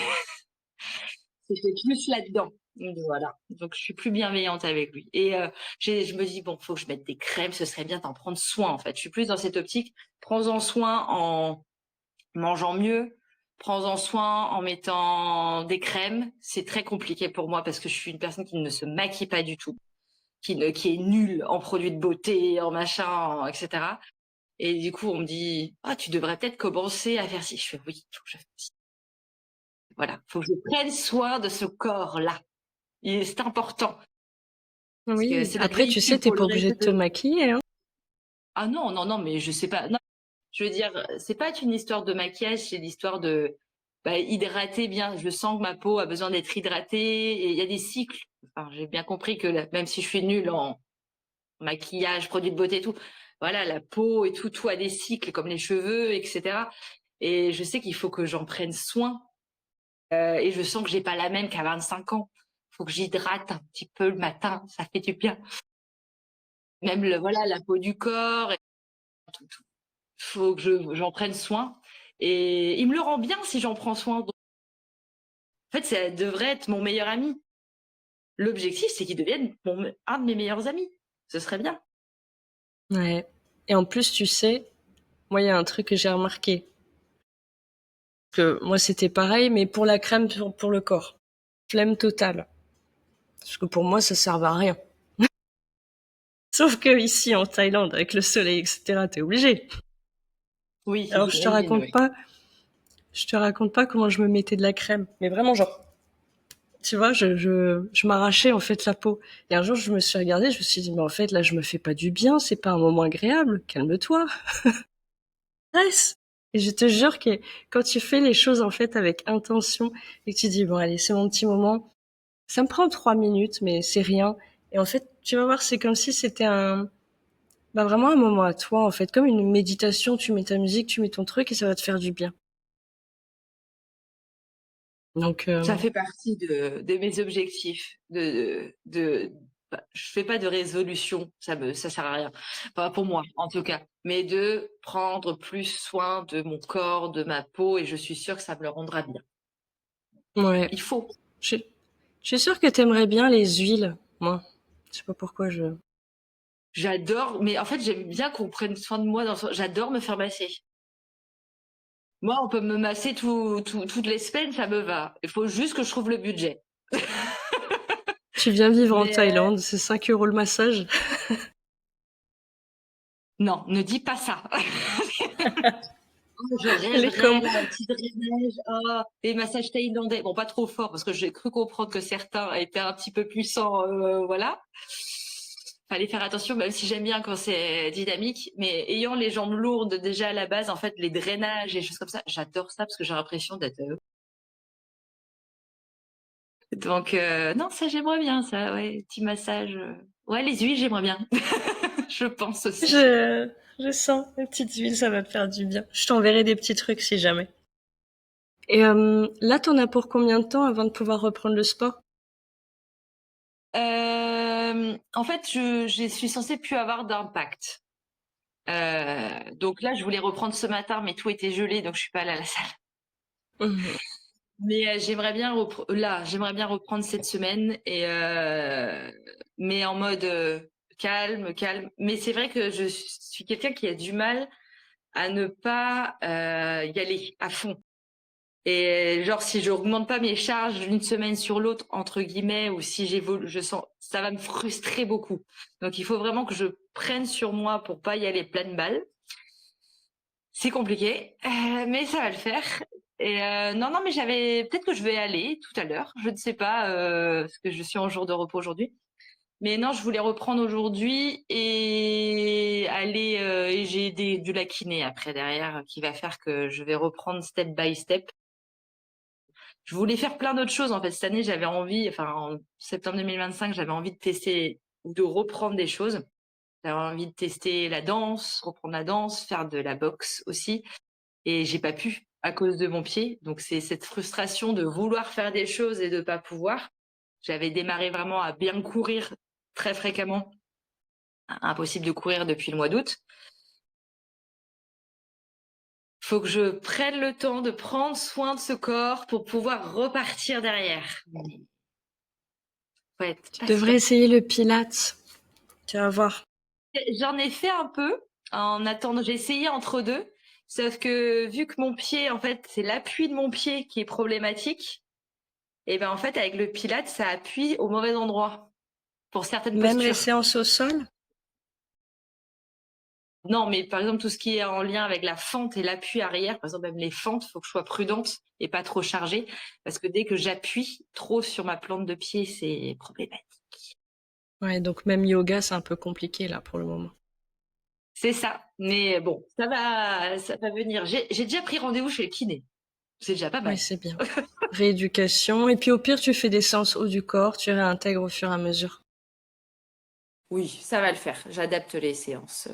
C'était plus là-dedans. Donc, voilà. Donc je suis plus bienveillante avec lui. Et je me dis bon, faut que je mette des crèmes, ce serait bien d'en prendre soin en fait. Je suis plus dans cette optique. Prends-en soin en mangeant mieux, prends-en soin en mettant des crèmes. C'est très compliqué pour moi parce que je suis une personne qui ne se maquille pas du tout, qui est nulle en produits de beauté, en machin, etc. Et du coup, on me dit ah tu devrais peut-être commencer à faire ci. Je fais oui, faut que je fasse ci. Voilà, faut que je prenne soin de ce corps-là. C'est important. Parce que Oui. c'est notre Après, tu sais, véhicule t'es pour le pas obligé reste de te de. maquiller, hein. Ah non, non, non, mais je sais pas. Non, je veux dire, c'est pas une histoire de maquillage, c'est l'histoire de hydrater bien. Je sens que ma peau a besoin d'être hydratée et il y a des cycles. Enfin, j'ai bien compris que même si je suis nulle en maquillage, produits de beauté et tout, voilà, la peau et tout a des cycles comme les cheveux, etc. Et je sais qu'il faut que j'en prenne soin. Et je sens que j'ai pas la même qu'à 25 ans. Faut que j'hydrate un petit peu le matin, ça fait du bien. Même voilà, la peau du corps, tout. Faut que j'en prenne soin. Et il me le rend bien si j'en prends soin. Donc, en fait, ça devrait être mon meilleur ami. L'objectif, c'est qu'il devienne un de mes meilleurs amis. Ce serait bien. Ouais. Et en plus, tu sais, moi, il y a un truc que j'ai remarqué. Que moi, c'était pareil, mais pour la crème pour le corps. Flemme totale. Parce que pour moi, ça sert à rien. Sauf que ici, en Thaïlande, avec le soleil, etc., t'es obligé. Oui, Alors, j'imagine, oui. je te raconte pas comment je me mettais de la crème. Mais vraiment, genre, tu vois, je m'arrachais, en fait, la peau. Et un jour, je me suis regardée, je me suis dit, mais en fait, là, je me fais pas du bien, c'est pas un moment agréable. Calme-toi. Reste. Et je te jure que quand tu fais les choses, en fait, avec intention, et que tu dis, bon, allez, c'est mon petit moment, ça me prend 3 minutes, mais c'est rien. Et en fait, tu vas voir, c'est comme si c'était vraiment un moment à toi, en fait. Comme une méditation, tu mets ta musique, tu mets ton truc et ça va te faire du bien. Donc, Ça fait partie de mes objectifs. Bah, je fais pas de résolution, ça sert à rien. Pas pour moi, en tout cas. Mais de prendre plus soin de mon corps, de ma peau, et je suis sûre que ça me le rendra bien. ouais. Il faut. Je, je suis sûre que t'aimerais bien les huiles, moi. Je sais pas pourquoi je... J'adore, mais en fait, j'aime bien qu'on prenne soin de moi j'adore me faire masser. Moi, on peut me masser toutes les semaines, ça me va. Il faut juste que je trouve le budget. Tu viens vivre en Mais Thaïlande, c'est 5 € le massage. non, ne dis pas ça. Oh, je Les rêverais, com... là, un petit drainage. Oh, les massages thaïlandais. Bon, pas trop fort, parce que j'ai cru comprendre que certains étaient un petit peu puissants, voilà. Fallait faire attention, même si j'aime bien quand c'est dynamique. Mais ayant les jambes lourdes déjà à la base, en fait, les drainages et choses comme ça, j'adore ça parce que j'ai l'impression d'être... Donc, non, ça, j'aimerais bien, ça, ouais. Petit massage. Ouais, les huiles, j'aimerais bien. Je pense aussi. Je, je sens les petites huiles, ça va te faire du bien. Je t'enverrai des petits trucs si jamais. Et là, t'en as pour combien de temps avant de pouvoir reprendre le sport? En fait, je suis censée plus avoir d'impact. Donc là, je voulais reprendre ce matin, mais tout était gelé, donc je suis pas allée à la salle. Mhm. Mais j'aimerais bien reprendre cette semaine mais en mode calme, calme. Mais c'est vrai que je suis quelqu'un qui a du mal à ne pas y aller à fond. Et genre, si je augmente pas mes charges d'une semaine sur l'autre, entre guillemets, ou si j'évolue, je sens, ça va me frustrer beaucoup. Donc, il faut vraiment que je prenne sur moi pour pas y aller pleine balle. C'est compliqué, mais ça va le faire. Et non, non, mais peut-être que je vais aller tout à l'heure. Je ne sais pas, parce que je suis en jour de repos aujourd'hui. Mais non, je voulais reprendre aujourd'hui et aller. Et j'ai de la kiné après derrière qui va faire que je vais reprendre step by step. Je voulais faire plein d'autres choses en fait. Cette année, j'avais envie, enfin en septembre 2025, j'avais envie de tester ou de reprendre des choses. J'avais envie de tester la danse, reprendre la danse, faire de la boxe aussi. Et j'ai pas pu à cause de mon pied. Donc c'est cette frustration de vouloir faire des choses et de pas pouvoir. J'avais démarré vraiment à bien courir très fréquemment. Impossible de courir depuis le mois d'août. Faut que je prenne le temps de prendre soin de ce corps pour pouvoir repartir derrière. Faut être Tu devrais patient. essayer le pilates. Tu vas voir. J'en ai fait un peu en attendant. J'ai essayé entre deux. Sauf que vu que mon pied, en fait, c'est l'appui de mon pied qui est problématique, et ben en fait, avec le pilate, ça appuie au mauvais endroit pour certaines Même les postures. séances au sol? Non, mais par exemple, tout ce qui est en lien avec la fente et l'appui arrière, par exemple, même les fentes, faut que je sois prudente et pas trop chargée. Parce que dès que j'appuie trop sur ma plante de pied, c'est problématique. Ouais, donc même yoga, c'est un peu compliqué là pour le moment. C'est ça. Mais bon, ça va venir. J'ai déjà pris rendez-vous chez le kiné. C'est déjà pas Ouais, mal. c'est bien. Rééducation. Et puis au pire, tu fais des séances haut du corps, tu réintègres au fur et à mesure. Oui, ça va le faire. J'adapte les séances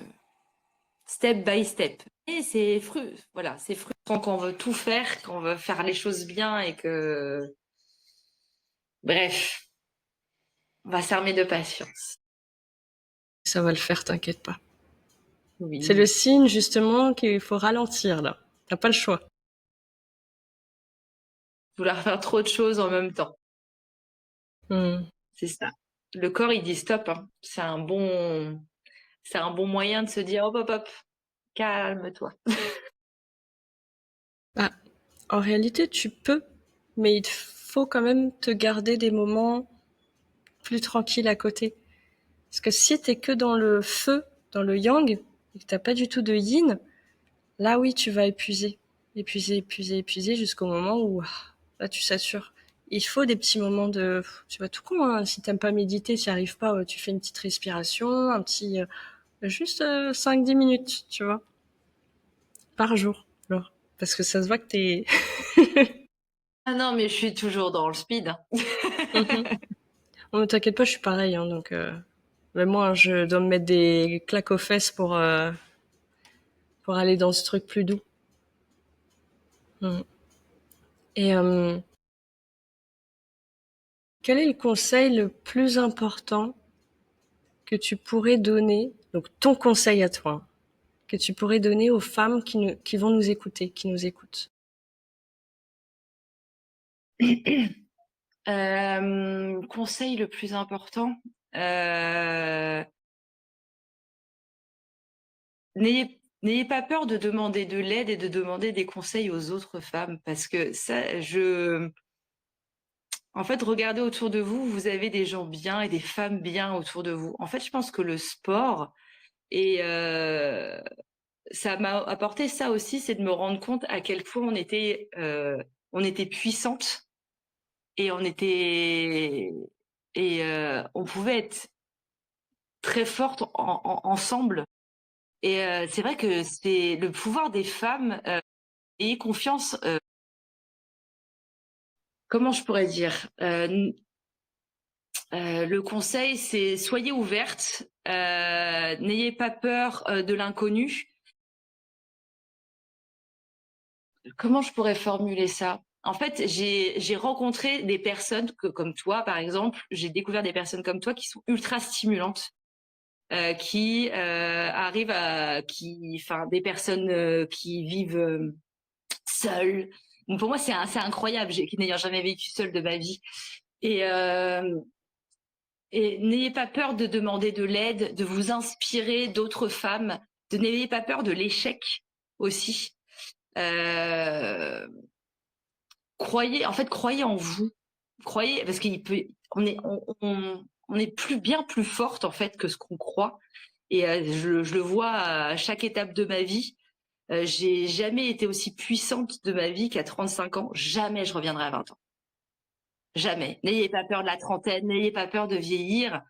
step by step. Et voilà, c'est frustrant quand on veut tout faire, quand on veut faire les choses bien et que, bref, on va s'armer de patience. Ça va le faire, t'inquiète pas. C'est le Oui. signe justement qu'il faut ralentir là. T'as pas le choix. Vouloir faire trop de choses en même temps, Hmm. c'est ça. Le corps, il dit stop, hein. C'est un bon moyen de se dire hop, hop, hop, calme-toi. Ah, En réalité, tu peux, mais il faut quand même te garder des moments plus tranquilles à côté. Parce que si t'es que dans le feu, dans le yang, et que t'as pas du tout de yin, là oui, tu vas épuiser. Épuiser jusqu'au moment où là tu satures. Il faut des petits moments de... Tu vas tout con, hein. Si t'aimes pas méditer, tu n'y arrives pas, tu fais une petite respiration, un petit... juste 5-10 minutes, tu vois, par jour. Alors, parce que ça se voit que t'es... Ah non, mais je suis toujours dans le speed, hein. Mhm. Oh, ne t'inquiète pas, je suis pareil, hein, donc... Mais moi, je dois me mettre des claques aux fesses pour aller dans ce truc plus doux. Mm. Et quel est le conseil le plus important que tu pourrais donner, donc ton conseil à toi, que tu pourrais donner aux femmes qui vont nous écouter, qui nous écoutent? Conseil le plus important, euh, n'ayez pas peur de demander de l'aide et de demander des conseils aux autres femmes, parce que en fait, regardez autour de vous, vous avez des gens bien et des femmes bien autour de vous. En fait, je pense que le sport et ça m'a apporté ça aussi, c'est de me rendre compte à quel point on était puissante et on pouvait être très fortes ensemble. Et c'est vrai que c'est le pouvoir des femmes. Ayez confiance. Comment je pourrais dire le conseil, c'est soyez ouverte, n'ayez pas peur de l'inconnu. Comment je pourrais formuler ça? En fait, j'ai rencontré des personnes comme toi, par exemple, j'ai découvert des personnes comme toi qui sont ultra stimulantes, qui arrivent enfin, des personnes qui vivent seules. Donc pour moi, c'est incroyable, n'ayant jamais vécu seule de ma vie. Et, euh, Et n'ayez pas peur de demander de l'aide, de vous inspirer d'autres femmes. N'ayez pas peur de l'échec aussi. Euh, croyez en vous. Croyez, parce on est bien plus forte en fait que ce qu'on croit. Et je le vois à chaque étape de ma vie. J'ai jamais été aussi puissante de ma vie qu'à 35 ans. Jamais je reviendrai à 20 ans. Jamais. N'ayez pas peur de la trentaine. N'ayez pas peur de vieillir.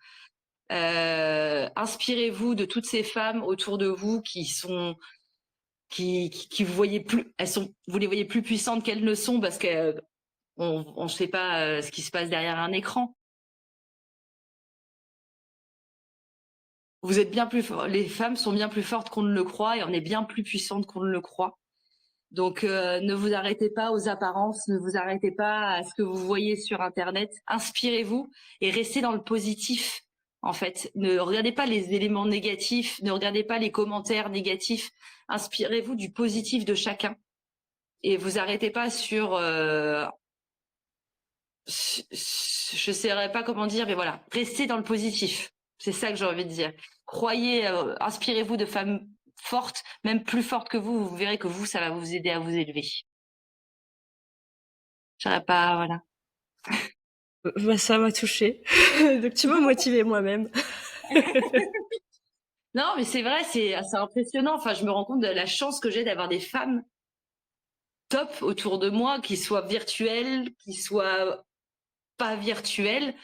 Inspirez-vous de toutes ces femmes autour de vous qui vous voyez plus, vous les voyez plus puissantes qu'elles ne sont parce que on ne sait pas ce qui se passe derrière un écran. Vous êtes bien plus fort. Les femmes sont bien plus fortes qu'on ne le croit et on est bien plus puissante qu'on ne le croit. Donc ne vous arrêtez pas aux apparences, ne vous arrêtez pas à ce que vous voyez sur Internet. Inspirez-vous et restez dans le positif. En fait, ne regardez pas les éléments négatifs, ne regardez pas les commentaires négatifs. Inspirez-vous du positif de chacun et vous arrêtez pas sur. Je saurais pas comment dire, mais voilà, restez dans le positif. C'est ça que j'ai envie de dire. Croyez, inspirez-vous de femmes fortes, même plus fortes que vous. Vous verrez que vous, ça va vous aider à vous élever. J'aurais pas, voilà. Bah, ça m'a touchée. Donc tu m'as motivée moi-même. Non, mais c'est vrai, c'est assez impressionnant. Enfin, je me rends compte de la chance que j'ai d'avoir des femmes top autour de moi, qui soient virtuelles, qui soient pas virtuelles.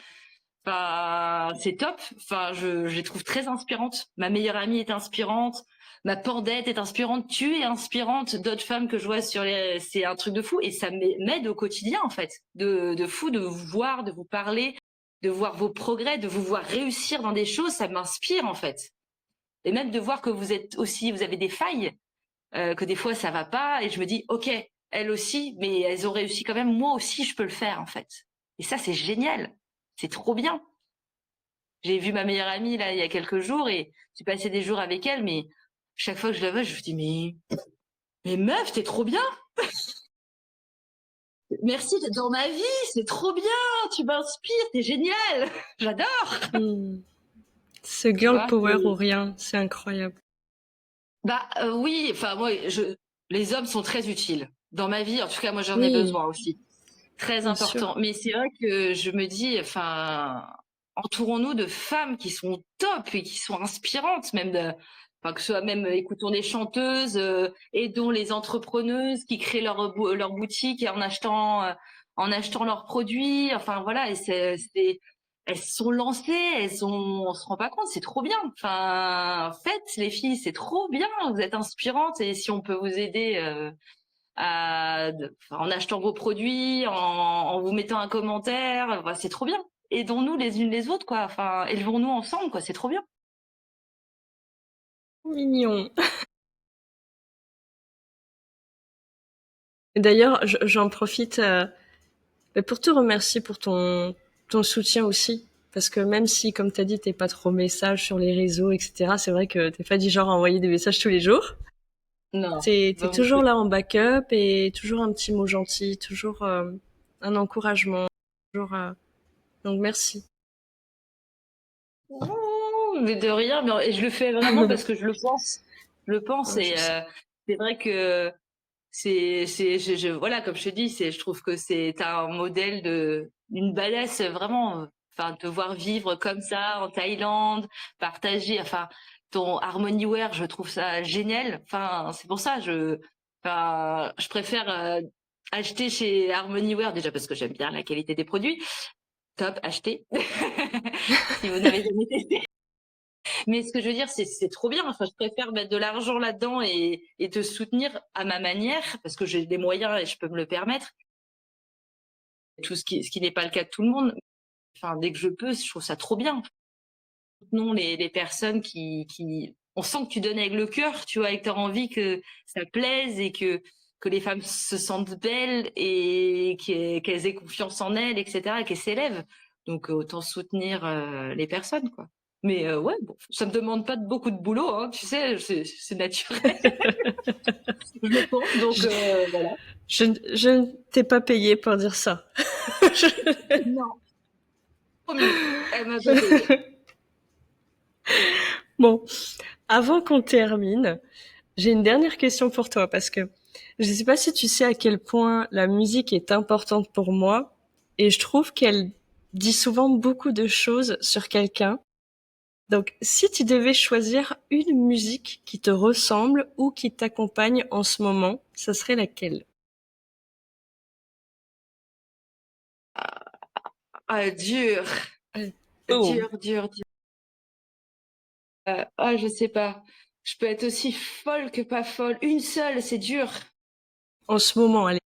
Enfin, c'est top. Enfin, je les trouve très inspirantes. Ma meilleure amie est inspirante. Ma pandette est inspirante. Tu es inspirante. D'autres femmes que je vois c'est un truc de fou. Et ça m'aide au quotidien, en fait. De fou, de vous voir, de vous parler, de voir vos progrès, de vous voir réussir dans des choses. Ça m'inspire, en fait. Et même de voir que vous avez des failles, que des fois ça va pas. Et je me dis, OK, elles aussi, mais elles ont réussi quand même. Moi aussi, je peux le faire, en fait. Et ça, c'est génial. C'est trop bien. J'ai vu ma meilleure amie là il y a quelques jours et j'ai passé des jours avec elle, mais chaque fois que je la vois, je me dis mais meuf, t'es trop bien. Merci d'être dans ma vie, c'est trop bien. Tu m'inspires, t'es génial. J'adore. Hmm. Ce Tu girl vois. power ou rien, c'est incroyable. Bah oui, enfin moi les hommes sont très utiles. dans ma vie. En tout cas, moi, j'en ai Oui, besoin aussi. Très bien sûr. important. Mais c'est vrai que je me dis, enfin, entourons-nous de femmes qui sont top et qui sont inspirantes, même enfin, que ce soit même, écoutons des chanteuses, aidons les entrepreneuses qui créent leur boutique et en achetant leurs produits. Enfin, voilà. Et elles se sont lancées, on se rend pas compte, c'est trop bien. Enfin, faites, les filles, c'est trop bien. Vous êtes inspirantes et si on peut vous aider, en achetant vos produits, en vous mettant un commentaire. Bah, c'est trop bien. Aidons-nous les unes les autres, quoi. Enfin, élevons-nous ensemble, quoi. C'est trop bien. Mignon. Et d'ailleurs, j'en profite pour te remercier pour ton soutien aussi. Parce que même si, comme tu as dit, t'es pas trop message sur les réseaux, etc., c'est vrai que t'es pas du genre à envoyer des messages tous les jours. Non. T'es Bah, toujours là en backup et toujours un petit mot gentil, toujours un encouragement. Toujours, donc merci. mais de rien. Mais je le fais vraiment parce que je le pense. Je le pense Ouais, je et sais. c'est vrai que voilà, comme je te dis, je trouve que c'est un modèle d'une badass vraiment. Enfin, te voir vivre comme ça en Thaïlande, partager, enfin, ton Harmony Wear, je trouve ça génial. Enfin, c'est pour ça, enfin, je préfère acheter chez Harmony Wear déjà parce que j'aime bien la qualité des produits. Top, achetez. Si vous n'avez jamais testé. Mais ce que je veux dire, c'est trop bien. Enfin, je préfère mettre de l'argent là-dedans et te soutenir à ma manière parce que j'ai des moyens et je peux me le permettre. Ce qui n'est pas le cas de tout le monde. Enfin, dès que je peux, je trouve ça trop bien. Non, les personnes on sent que tu donnes avec le cœur, tu vois, et que tu as envie que ça plaise et que les femmes se sentent belles et qu'elles aient confiance en elles, etc., et qu'elles s'élèvent. Donc, autant soutenir les personnes, quoi. Mais ouais, bon, ça me demande pas de beaucoup de boulot, hein, tu sais, c'est naturel, je pense. Donc, Je, voilà. je ne t'ai pas payé pour dire ça. Non, promis, elle m'a pas payé. Bon, avant qu'on termine, j'ai une dernière question pour toi parce que je ne sais pas si tu sais à quel point la musique est importante pour moi et je trouve qu'elle dit souvent beaucoup de choses sur quelqu'un. Donc, si tu devais choisir une musique qui te ressemble ou qui t'accompagne en ce moment, ça serait laquelle? Ah, dur, Oh, dur. Je sais pas. Je peux être aussi folle que pas folle. Une seule, c'est dur. en ce moment, allez.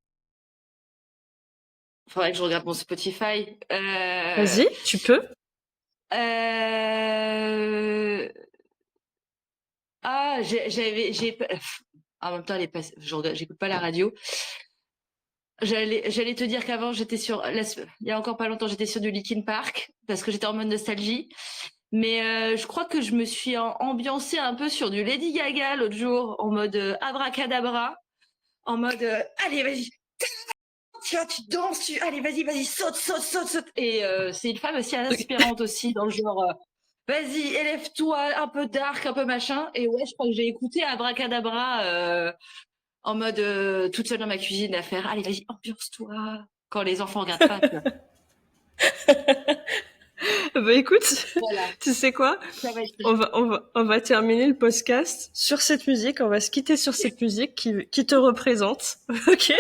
Faudrait que je regarde mon Spotify. Vas-y, tu peux. Euh... Ah, en même temps, j'écoute pas la radio. J'allais te dire qu'avant, il y a encore pas longtemps, j'étais sur du Linkin Park parce que j'étais en mode nostalgie. Mais je crois que je me suis ambiancée un peu sur du Lady Gaga l'autre jour, en mode abracadabra, en mode allez, vas-y, tiens, tu danses, allez, vas-y, saute. Et c'est une femme aussi inspirante aussi, dans le genre, vas-y, élève-toi, un peu dark, un peu machin. Et ouais, je crois que j'ai écouté Abracadabra en mode toute seule dans ma cuisine à faire, allez, vas-y, ambiance-toi, quand les enfants regardent pas, tu vois. Bah écoute, Voilà, tu sais quoi? ça va être ça. On va terminer le podcast sur cette musique. On va se quitter sur cette musique qui te représente. Ok?